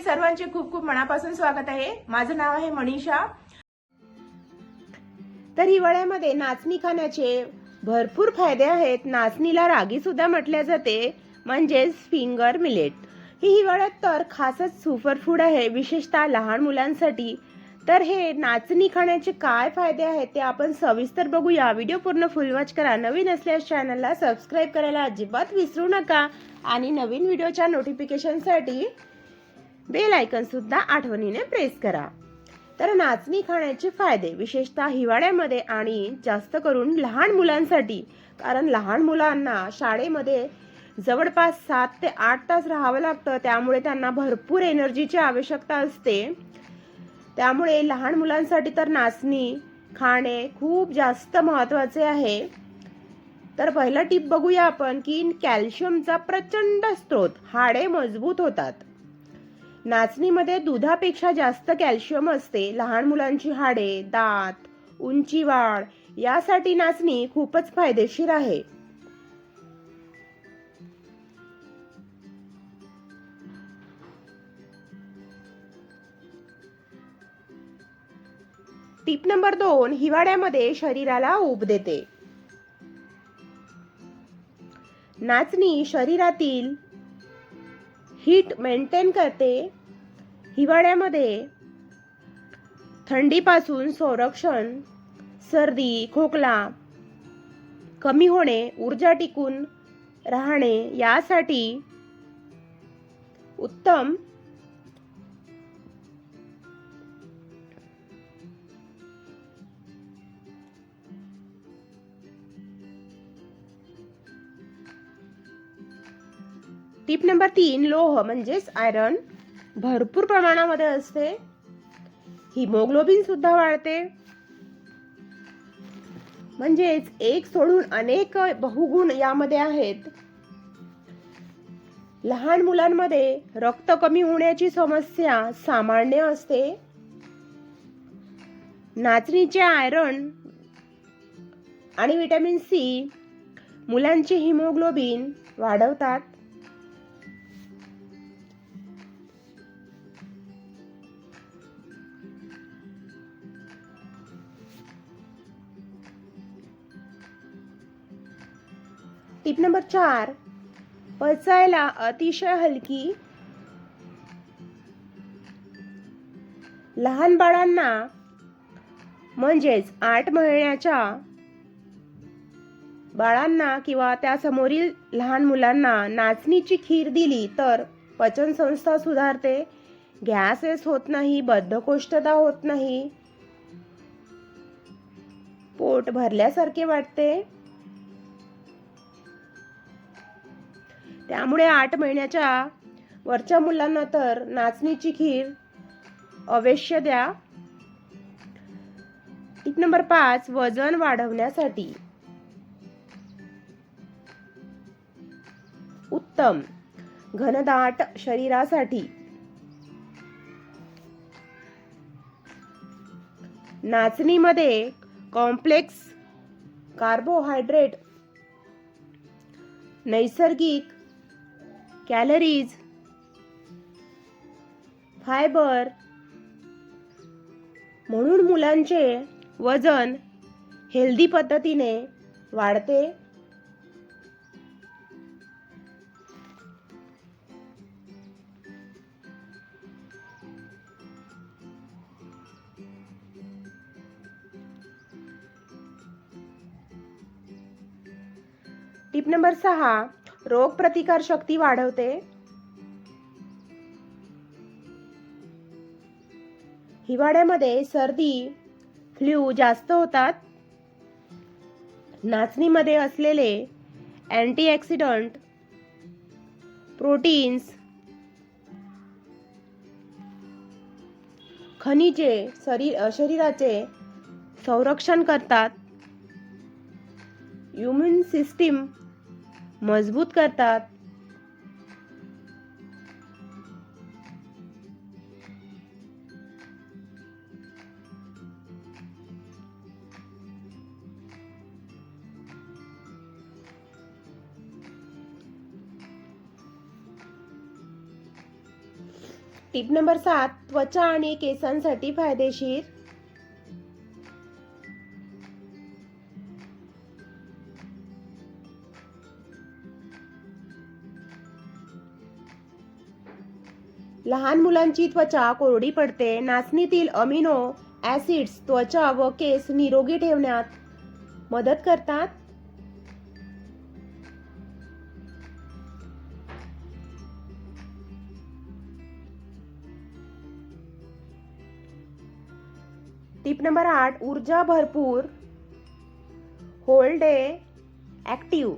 सर्वांचे खूप खूप मनापासून स्वागत आहे। माझं नाव आहे मनीषा। तर हिवाळ्यामध्ये नाचणी खाण्याचे भरपूर फायदे आहेत। नाचणीला रागी सुद्धा म्हटले जाते, म्हणजेच फिंगर मिलेट। ही हिवाळ्यात तर खासच सुपरफूड आहे, विशेषतः लहान मुलांसाठी। तर हे नाचणी खाण्याचे काय फायदे आहेत ते आपण सविस्तर बघूया। व्हिडिओ पूर्ण फुल वॉच करा। नवीन असल्यास चॅनलला सबस्क्राइब करायला अजिबात विसरू नका आणि नवीन व्हिडिओच्या नोटिफिकेशनसाठी बेल आयकॉन सुद्धा आठवणीने प्रेस करा। तर नाचणी खाण्याचे फायदे विशेषतः हिवाळ्यामध्ये आणि जास्त करून लहान मुलांसाठी, कारण लहान मुलांना शाळेमध्ये जवळपास 7 ते 8 तास राहावं लागतं, त्यामुळे त्यांना भरपूर एनर्जीची आवश्यकता असते। त्यामुळे लहान मुलांसाठी तर नाचणी खाणे खूप जास्त महत्त्वाचे आहे। तर पहिला टिप बघूया आपण की कॅल्शियमचा प्रचंड स्रोत, हाडे मजबूत होतात। नाचणीमध्ये दुधापेक्षा जास्त कॅल्शियम असते। लहान मुलांची हाडे, दात, उंची वाढ यासाठी नाचणी खूपच फायदेशीर आहे। टिप नंबर 2, हिवाळ्यामध्ये शरीराला ऊब देते। नाचणी शरीरातील हीट मेंटेन करते। हिवाळ्यामध्ये थंडीपासून संरक्षण, सर्दी, खोकला कमी होणे, ऊर्जा टिकून राहणे यासाठी उत्तम। टिप नंबर 3, लोह म्हणजेच आयरन भरपूर प्रमाणामध्ये असते। हिमोग्लोबिन सुद्धा वाढते, म्हणजेच एक सोडून अनेक बहुगुण यामध्ये आहेत। लहान मुलांमध्ये रक्त कमी होण्याची समस्या सामान्य असते। नाचणीचे आयरन आणि व्हिटॅमिन सी मुलांचे हिमोग्लोबिन वाढवतात। टिप नंबर 4, पचायला अतिशय हलकी। लहान बाळांना म्हणजेच 8 महिन्याच्या बाळांना किंवा त्या समोरील लहान मुलांना नाचणीची खीर दिली तर पचन संस्था सुधारते, गॅसेस होत नाही, बद्धकोष्ठता होत नाही, पोट भरल्यासारखे वाटते। त्यामुळे 8 महिन्याच्या वरच्या मुलांना तर नाचणीची खीर अवश्य द्या। टिप नंबर 5, वजन वाढवण्यासाठी उत्तम, घनदाट शरीरासाठी नाचणीमध्ये कॉम्प्लेक्स कार्बोहायड्रेट, नैसर्गिक कॅलरीज, फायबर म्हणून मुलांचे वजन हेल्दी पद्धतीने वाढते। टिप नंबर 6, रोग प्रतिकार शक्ती वाढवते। हिवाळ्यामध्ये सर्दी, फ्लू जास्त होतात। नाचणीमध्ये असलेले अँटीऑक्सिडंट, प्रोटीन्स, खनिजे शरीराचे संरक्षण करतात, इम्यून सिस्टीम मजबूत करतात। टिप नंबर 7, त्वचा आणि केसांसाठी फायदेशीर. लहान मुलांची त्वचा कोरडी पडते. नाचणीतील अमिनो ऍसिड्स त्वचा व केस निरोगी ठेवण्यात मदत करतात. टिप नंबर 8, ऊर्जा भरपूर, होल डे ऍक्टिव्ह.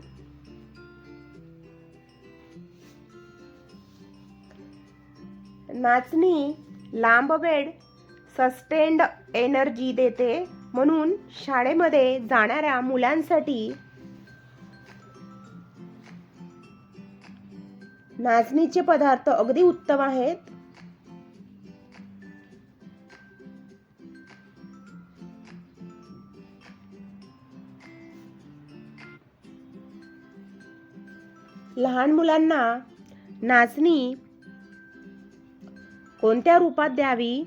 नाचणी लांब वेळ सस्टेन्ड एनर्जी देते, म्हणून शाळेमध्ये जाणाऱ्या मुलांसाठी नाचणीचे पदार्थ अगदी उत्तम आहेत. लहान मुलांना नाचणी कोणत्या रूपात द्यावी?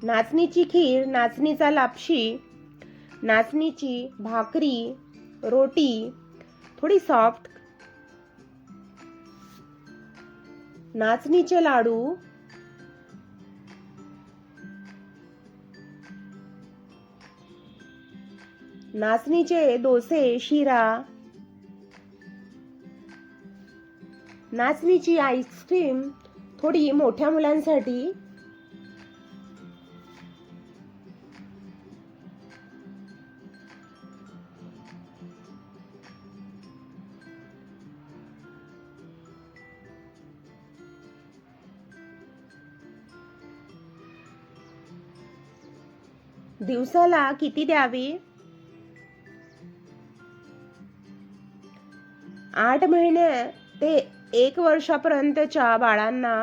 नाचणीची खीर, नाचणीचा लापशी, नाचणीची भाकरी, रोटी थोडी सॉफ्ट, नाचणीचे लाडू, नाचणीचे डोसे, शिरा, नाचणीची आईस्क्रीम थोडी मोठ्या मुलांसाठी, दिवसाला किती द्यावी? 8 महिने ते 1 वर्षापर्यंतच्या बाळांना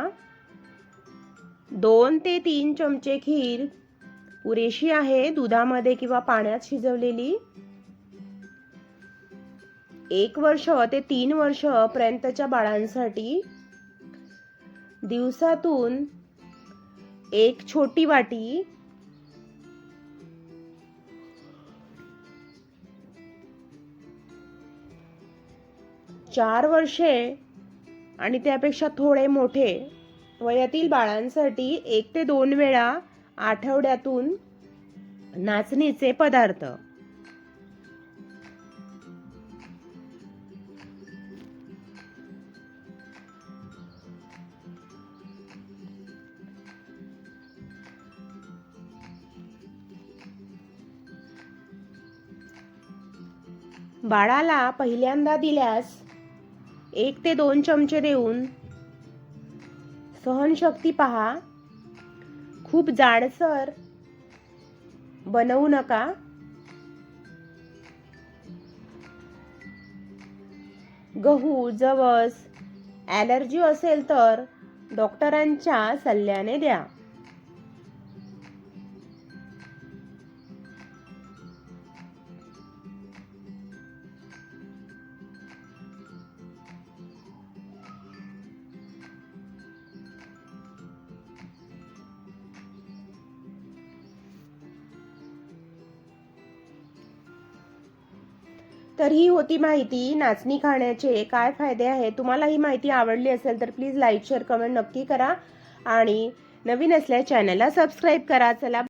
2 ते 3 चमचे खीर पुरेशी आहे, दुधामध्ये किंवा पाण्यात शिजवलेली. 1 वर्ष ते 3 वर्ष पर्यंतच्या बाळांसाठी दिवसातून 1 छोटी वाटी, 4 वर्षे आणि त्यापेक्षा थोडे मोठे वयातील बाळांसाठी 1 ते 2 वेळा आठवड्यातून नाचणीचे पदार्थ. बाळाला पहिल्यांदा दिल्यास 1 ते 2 चमचे देऊन सहनशक्ती पहा. खूप जाडसर बनवू नका. गहू, जवस ॲलर्जी असेल तर डॉक्टरांच्या सल्ल्याने द्या. तर ही होती माहिती नाचणी खाण्याचे काय फायदे आहेत. तुम्हाला ही माहिती आवडली असेल तर प्लीज लाईक, शेअर, कमेंट नक्की करा आणि नवीन असल्यास चॅनलला सबस्क्राईब करा. चला.